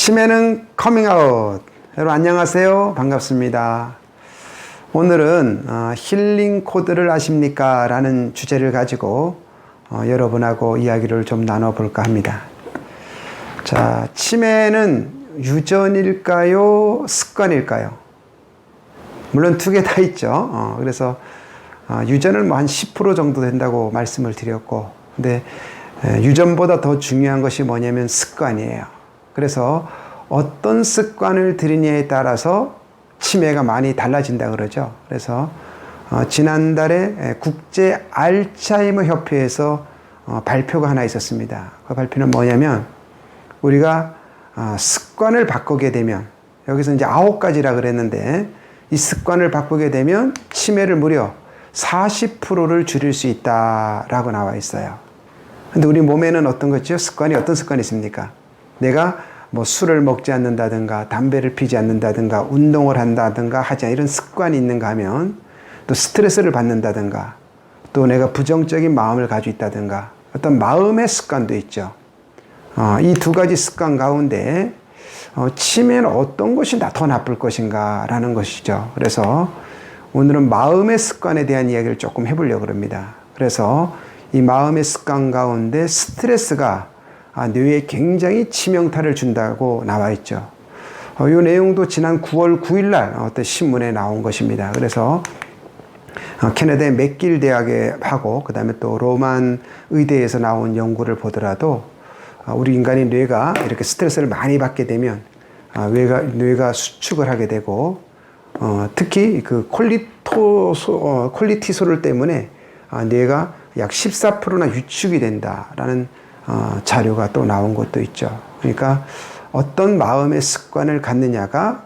치매는 커밍아웃. 여러분 안녕하세요. 반갑습니다. 오늘은 힐링 코드를 아십니까? 라는 주제를 가지고 여러분하고 이야기를 좀 나눠볼까 합니다. 자, 치매는 유전일까요? 습관일까요? 물론 두 개 다 있죠. 그래서 유전은 뭐 한 10% 정도 된다고 말씀을 드렸고, 근데 유전보다 더 중요한 것이 뭐냐면 습관이에요. 그래서 어떤 습관을 들이냐에 따라서 치매가 많이 달라진다 그러죠. 그래서 지난달에 국제 알츠하이머 협회에서 발표가 하나 있었습니다. 그 발표는 뭐냐면 우리가 습관을 바꾸게 되면, 여기서 이제 9가지라 그랬는데, 이 습관을 바꾸게 되면 치매를 무려 40%를 줄일 수 있다라고 나와 있어요. 근데 우리 몸에는 어떤 거죠? 어떤 습관이 있습니까? 내가 뭐 술을 먹지 않는다든가, 담배를 피지 않는다든가, 운동을 한다든가 하지 않는 이런 습관이 있는가 하면, 또 스트레스를 받는다든가, 또 내가 부정적인 마음을 가지고 있다든가, 어떤 마음의 습관도 있죠. 이 두 가지 습관 가운데 치매는 어떤 것이 더 나쁠 것인가 라는 것이죠. 그래서 오늘은 마음의 습관에 대한 이야기를 조금 해보려고 합니다. 그래서 이 마음의 습관 가운데 스트레스가 뇌에 굉장히 치명타를 준다고 나와 있죠. 이 내용도 지난 9월 9일 날 어떤 신문에 나온 것입니다. 그래서 캐나다의 맥길 대학에 하고, 그 다음에 또 로만 의대에서 나온 연구를 보더라도 우리 인간의 뇌가 이렇게 스트레스를 많이 받게 되면 뇌가 수축을 하게 되고, 특히 그 콜리티솔 때문에 뇌가 약 14%나 위축이 된다라는 자료가 또 나온 것도 있죠. 그러니까 어떤 마음의 습관을 갖느냐가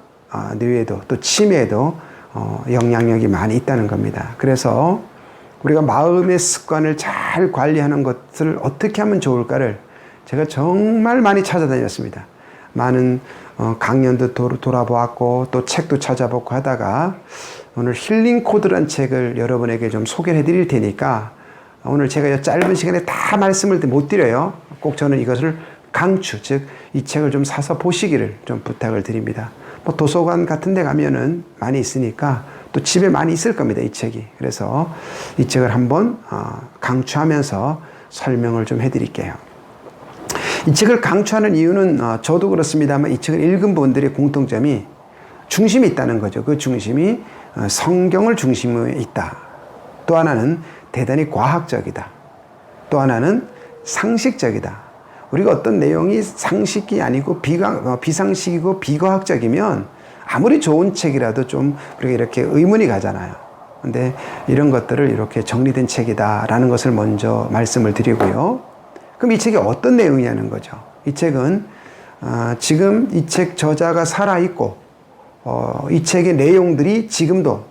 뇌에도 또 치매에도 영향력이 많이 있다는 겁니다. 그래서 우리가 마음의 습관을 잘 관리하는 것을 어떻게 하면 좋을까를 제가 정말 많이 찾아다녔습니다. 많은 강연도 돌아보았고, 또 책도 찾아보고 하다가 오늘 힐링 코드란 책을 여러분에게 좀 소개해 드릴 테니까, 오늘 제가 이 짧은 시간에 다 말씀을 못 드려요. 꼭 저는 이것을 강추, 즉 이 책을 좀 사서 보시기를 좀 부탁을 드립니다. 뭐 도서관 같은 데 가면은 많이 있으니까, 또 집에 많이 있을 겁니다, 이 책이. 그래서 이 책을 한번 강추하면서 설명을 좀 해드릴게요. 이 책을 강추하는 이유는 저도 그렇습니다만, 이 책을 읽은 분들의 공통점이 중심이 있다는 거죠. 그 중심이 성경을 중심에 있다. 또 하나는 대단히 과학적이다. 또 하나는 상식적이다. 우리가 어떤 내용이 상식이 아니고 비상식이고 비과학적이면 아무리 좋은 책이라도 좀 우리가 이렇게 의문이 가잖아요. 근데 이런 것들을 이렇게 정리된 책이다라는 것을 먼저 말씀을 드리고요. 그럼 이 책이 어떤 내용이냐는 거죠. 이 책은 지금 이 책 저자가 살아있고, 이 책의 내용들이 지금도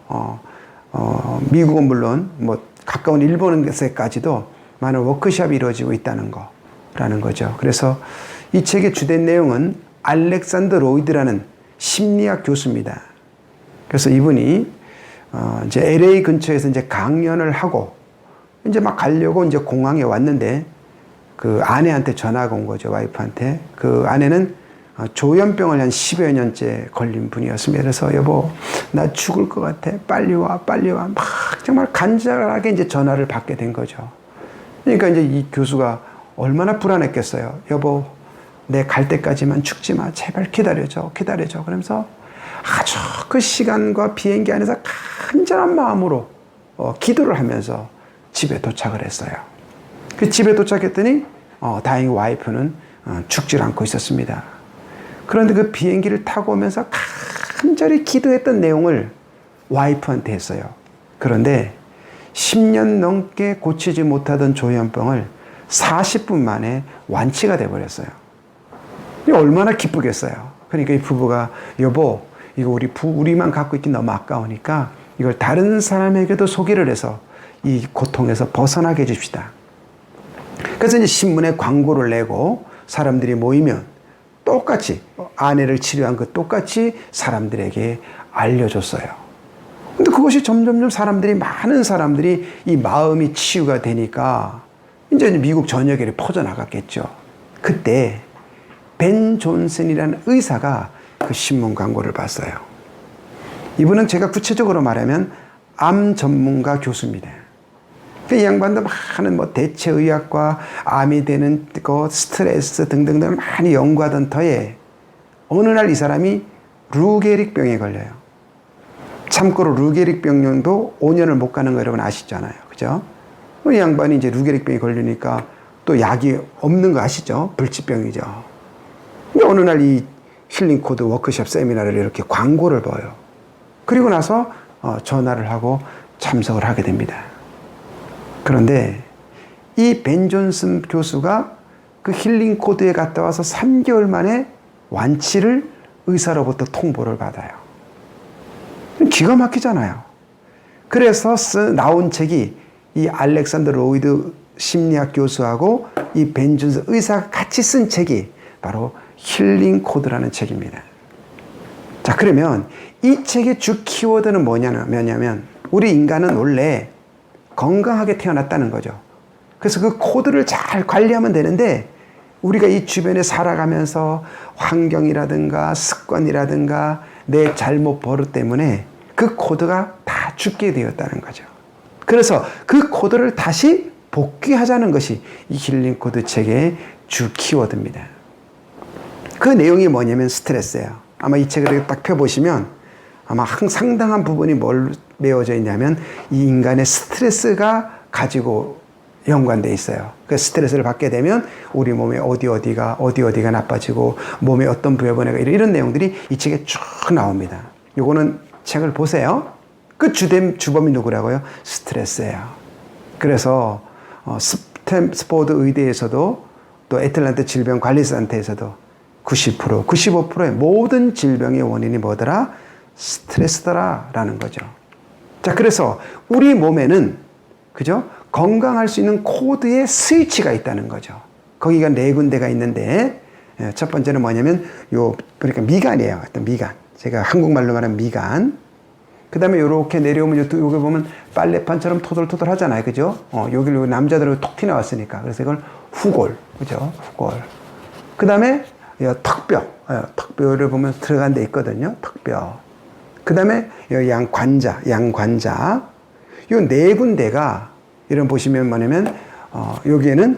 미국은 물론 뭐 가까운 일본에서까지도 많은 워크숍이 이루어지고 있다는 거라는 거죠. 그래서 이 책의 주된 내용은 알렉산더 로이드라는 심리학 교수입니다. 그래서 이분이 이제 LA 근처에서 이제 강연을 하고 이제 막 가려고 이제 공항에 왔는데, 그 아내한테 전화가 온 거죠. 와이프한테. 그 아내는 조현병을 한 10여 년째 걸린 분이었습니다. 그래서 여보, 나 죽을 것 같아. 빨리 와, 빨리 와. 막 정말 간절하게 이제 전화를 받게 된 거죠. 그러니까 이제 이 교수가 얼마나 불안했겠어요. 여보, 내 갈 때까지만 죽지 마. 제발 기다려줘. 기다려줘. 그러면서 아주 그 시간과 비행기 안에서 간절한 마음으로 기도를 하면서 집에 도착을 했어요. 그 집에 도착했더니 다행히 와이프는 죽질 않고 있었습니다. 그런데 그 비행기를 타고 오면서 간절히 기도했던 내용을 와이프한테 했어요. 그런데 10년 넘게 고치지 못하던 조현병을 40분 만에 완치가 돼버렸어요. 얼마나 기쁘겠어요. 그러니까 이 부부가, 여보, 이거 우리만 갖고 있기 너무 아까우니까 이걸 다른 사람에게도 소개를 해서 이 고통에서 벗어나게 해줍시다. 그래서 이제 신문에 광고를 내고 사람들이 모이면 똑같이 아내를 치료한 것 똑같이 사람들에게 알려줬어요. 근데 그것이 점점점 많은 사람들이 이 마음이 치유가 되니까 이제 미국 전역에 퍼져나갔겠죠. 그때 벤 존슨이라는 의사가 그 신문 광고를 봤어요. 이분은 제가 구체적으로 말하면 암 전문가 교수입니다. 그 양반도 많은 뭐 대체의학과 암이 되는 거 스트레스 등등등 많이 연구하던 터에 어느 날 이 사람이 루게릭병에 걸려요. 참고로 루게릭병도 5년을 못 가는 거 여러분 아시잖아요. 그죠? 이 양반이 이제 루게릭병에 걸리니까 또 약이 없는 거 아시죠? 불치병이죠. 근데 어느 날 이 힐링코드 워크숍 세미나를 이렇게 광고를 봐요. 그리고 나서 전화를 하고 참석을 하게 됩니다. 그런데 이 벤 존슨 교수가 그 힐링코드에 갔다 와서 3개월 만에 완치를 의사로부터 통보를 받아요. 기가 막히잖아요. 그래서 나온 책이 이 알렉산더 로이드 심리학 교수하고 이 벤 존슨 의사가 같이 쓴 책이 바로 힐링코드라는 책입니다. 자, 그러면 이 책의 주 키워드는 뭐냐면 우리 인간은 원래 건강하게 태어났다는 거죠. 그래서 그 코드를 잘 관리하면 되는데 우리가 이 주변에 살아가면서 환경이라든가 습관이라든가 내 잘못 버릇 때문에 그 코드가 다 죽게 되었다는 거죠. 그래서 그 코드를 다시 복귀하자는 것이 이 힐링코드 책의 주 키워드입니다. 그 내용이 뭐냐면 스트레스예요. 아마 이 책을 딱 펴보시면 아마 상당한 부분이 뭘 메워져 있냐면 이 인간의 스트레스가 가지고 연관되어 있어요. 그 스트레스를 받게 되면 우리 몸에 어디가 나빠지고 몸에 어떤 부여번뇌가 이런 내용들이 이 책에 쭉 나옵니다. 요거는 책을 보세요. 그 주범이 누구라고요? 스트레스예요. 그래서 스탠포드 의대에서도 또 애틀랜타 질병관리센터에서도 90%, 95%의 모든 질병의 원인이 뭐더라? 스트레스더라라는 거죠. 자, 그래서 우리 몸에는 그죠? 건강할 수 있는 코드의 스위치가 있다는 거죠. 거기가 4군데가 있는데 첫 번째는 뭐냐면 그러니까 미간이에요. 어떤 미간. 제가 한국말로 말하면 미간. 그 다음에 이렇게 내려오면 여기 보면 빨래판처럼 토돌토돌 하잖아요. 그죠? 여기를 남자들은 톡 튀어나왔으니까. 그래서 이걸 후골. 그죠? 후골. 그 다음에 턱뼈. 턱뼈를 보면 들어간 데 있거든요. 턱뼈. 그 다음에 양관자. 이 4군데가 이런 보시면 뭐냐면 여기에는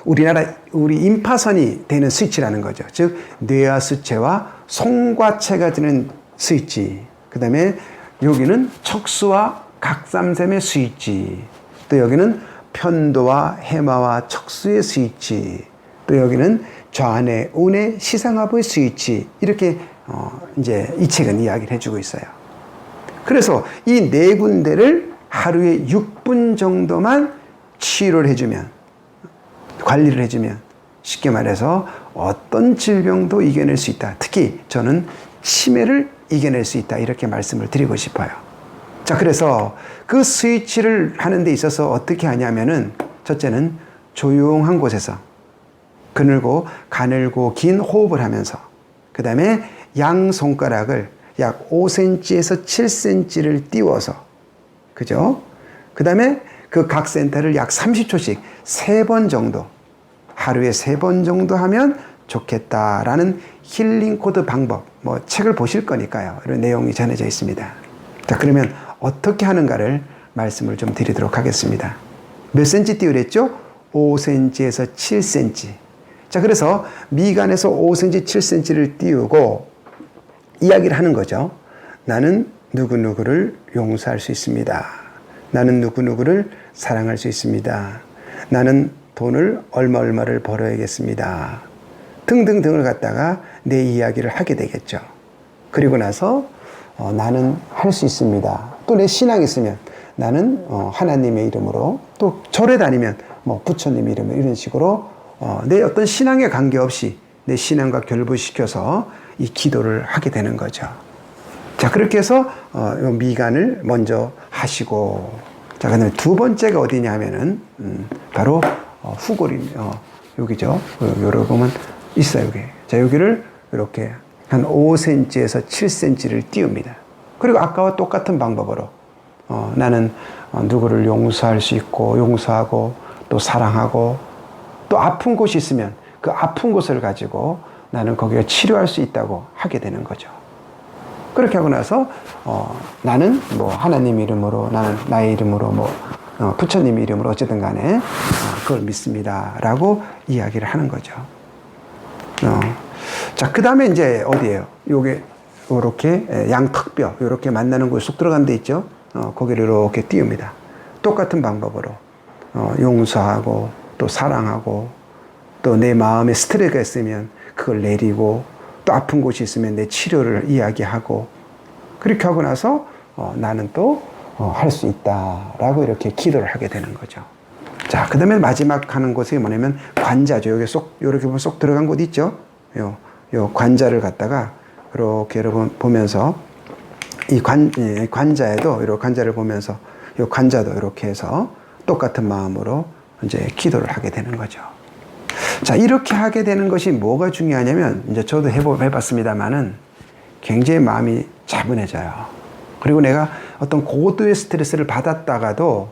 우리 임파선이 되는 스위치라는 거죠. 즉 뇌하수체와 송과체가 되는 스위치. 그 다음에 여기는 척수와 각삼샘의 스위치. 또 여기는 편도와 해마와 척수의 스위치. 또 여기는 좌뇌, 우뇌, 시상하부의 스위치. 이렇게 이제 이 책은 이야기를 해주고 있어요. 그래서 이 4군데를 하루에 6분 정도만 치료를 해주면, 관리를 해주면 쉽게 말해서 어떤 질병도 이겨낼 수 있다. 특히 저는 치매를 이겨낼 수 있다. 이렇게 말씀을 드리고 싶어요. 자, 그래서 그 스위치를 하는 데 있어서 어떻게 하냐면은 첫째는 조용한 곳에서 가늘고 긴 호흡을 하면서 그 다음에 양 손가락을 약 5cm에서 7cm를 띄워서 그죠? 그 다음에 그 각 센터를 약 30초씩 3번 정도 하루에 3번 정도 하면 좋겠다라는 힐링코드 방법 책을 보실 거니까요. 이런 내용이 전해져 있습니다. 자, 그러면 어떻게 하는가를 말씀을 좀 드리도록 하겠습니다. 몇 cm 띄우랬죠? 5cm에서 7cm. 자, 그래서 미간에서 5cm, 7cm를 띄우고 이야기를 하는 거죠. 나는 누구누구를 용서할 수 있습니다. 나는 누구누구를 사랑할 수 있습니다. 나는 돈을 얼마를 벌어야겠습니다. 등등등을 갖다가 내 이야기를 하게 되겠죠. 그리고 나서 나는 할 수 있습니다. 또 내 신앙이 있으면 나는 하나님의 이름으로, 또 절에 다니면 부처님 이름으로, 이런 식으로 내 어떤 신앙에 관계없이 내 신앙과 결부시켜서 이 기도를 하게 되는 거죠. 자, 그렇게 해서 미간을 먼저 하시고, 자, 그다음에 두 번째가 어디냐 하면은 바로 후골이요. 여기죠. 여기 보면 있어요. 여기. 자, 여기를 이렇게 한 5cm에서 7cm를 띄웁니다. 그리고 아까와 똑같은 방법으로 나는 누구를 용서할 수 있고, 용서하고, 또 사랑하고, 또 아픈 곳이 있으면 그 아픈 곳을 가지고 나는 거기에 치료할 수 있다고 하게 되는 거죠. 그렇게 하고 나서 나는 뭐 하나님 이름으로, 나는 나의 이름으로, 뭐 부처님 이름으로 어쨌든 간에 그걸 믿습니다 라고 이야기를 하는 거죠. 자, 그 다음에 이제 어디예요? 요게 요렇게 양턱뼈 요렇게 만나는 곳에 쏙 들어간 데 있죠. 거기를 이렇게 띄웁니다. 똑같은 방법으로 용서하고 또 사랑하고 또 내 마음에 스트레스가 있으면 그걸 내리고 또 아픈 곳이 있으면 내 치료를 이야기하고 그렇게 하고 나서 나는 또 할 수 있다라고 이렇게 기도를 하게 되는 거죠. 자, 그 다음에 마지막 하는 곳이 뭐냐면 관자죠. 여기 쏙 이렇게 보면 쏙 들어간 곳 있죠. 요 관자를 갖다가 이렇게 여러분 보면서 이 관자에도 이렇게 관자를 보면서 요 관자도 이렇게 해서 똑같은 마음으로 이제 기도를 하게 되는 거죠. 자, 이렇게 하게 되는 것이 뭐가 중요하냐면 이제 저도 해봤습니다만은 굉장히 마음이 차분해져요. 그리고 내가 어떤 고도의 스트레스를 받았다가도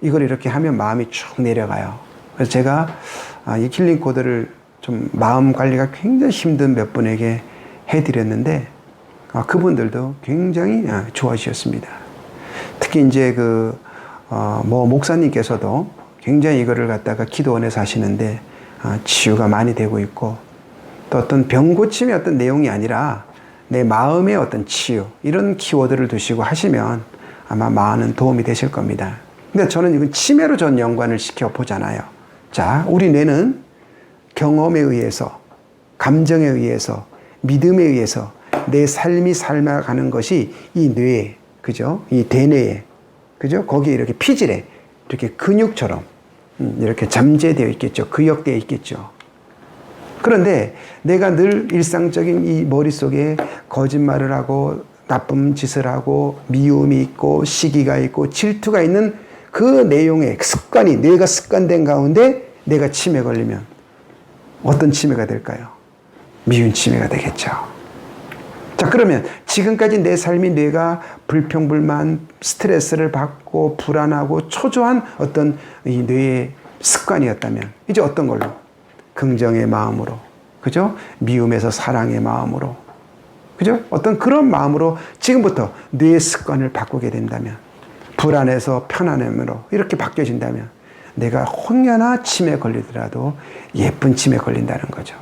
이걸 이렇게 하면 마음이 쭉 내려가요. 그래서 제가 이 힐링 코드를 좀 마음 관리가 굉장히 힘든 몇 분에게 해드렸는데 그분들도 굉장히 좋아지셨습니다. 특히 이제 목사님께서도 굉장히 이거를 갖다가 기도원에서 하시는데 치유가 많이 되고 있고 또 어떤 병 고침의 어떤 내용이 아니라 내 마음의 어떤 치유 이런 키워드를 두시고 하시면 아마 많은 도움이 되실 겁니다. 근데 저는 이건 치매로 전 연관을 시켜 보잖아요. 자, 우리 뇌는 경험에 의해서, 감정에 의해서, 믿음에 의해서 내 삶이 살아가는 것이 이 뇌에, 그죠? 이 대뇌에, 그죠? 거기에 이렇게 피질에 이렇게 근육처럼 이렇게 잠재되어 있겠죠. 구역되어 있겠죠. 그런데 내가 늘 일상적인 이 머릿속에 거짓말을 하고 나쁜 짓을 하고 미움이 있고 시기가 있고 질투가 있는 그 내용의 습관이 뇌가 습관된 가운데 내가 치매 걸리면 어떤 치매가 될까요? 미운 치매가 되겠죠. 자, 그러면 지금까지 내 삶이 뇌가 불평불만 스트레스를 받고 불안하고 초조한 어떤 이 뇌의 습관이었다면 이제 어떤 걸로? 긍정의 마음으로, 그죠? 미움에서 사랑의 마음으로, 그죠? 어떤 그런 마음으로 지금부터 뇌의 습관을 바꾸게 된다면 불안해서 편안함으로 이렇게 바뀌어진다면 내가 혹여나 치매 걸리더라도 예쁜 치매 걸린다는 거죠.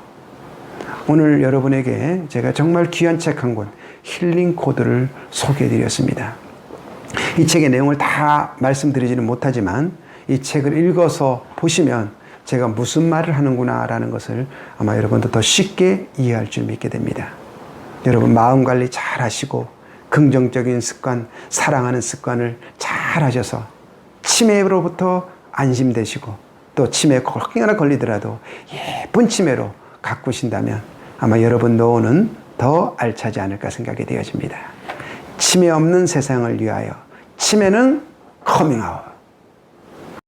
오늘 여러분에게 제가 정말 귀한 책 한 권 힐링 코드를 소개해 드렸습니다. 이 책의 내용을 다 말씀드리지는 못하지만 이 책을 읽어서 보시면 제가 무슨 말을 하는구나 라는 것을 아마 여러분도 더 쉽게 이해할 줄 믿게 됩니다. 여러분 마음 관리 잘 하시고 긍정적인 습관, 사랑하는 습관을 잘 하셔서 치매로부터 안심되시고 또 치매에 혹여나 걸리더라도 예쁜 치매로 가꾸신다면 아마 여러분 노후는 더 알차지 않을까 생각이 되어집니다. 치매 없는 세상을 위하여 치매는 커밍아웃.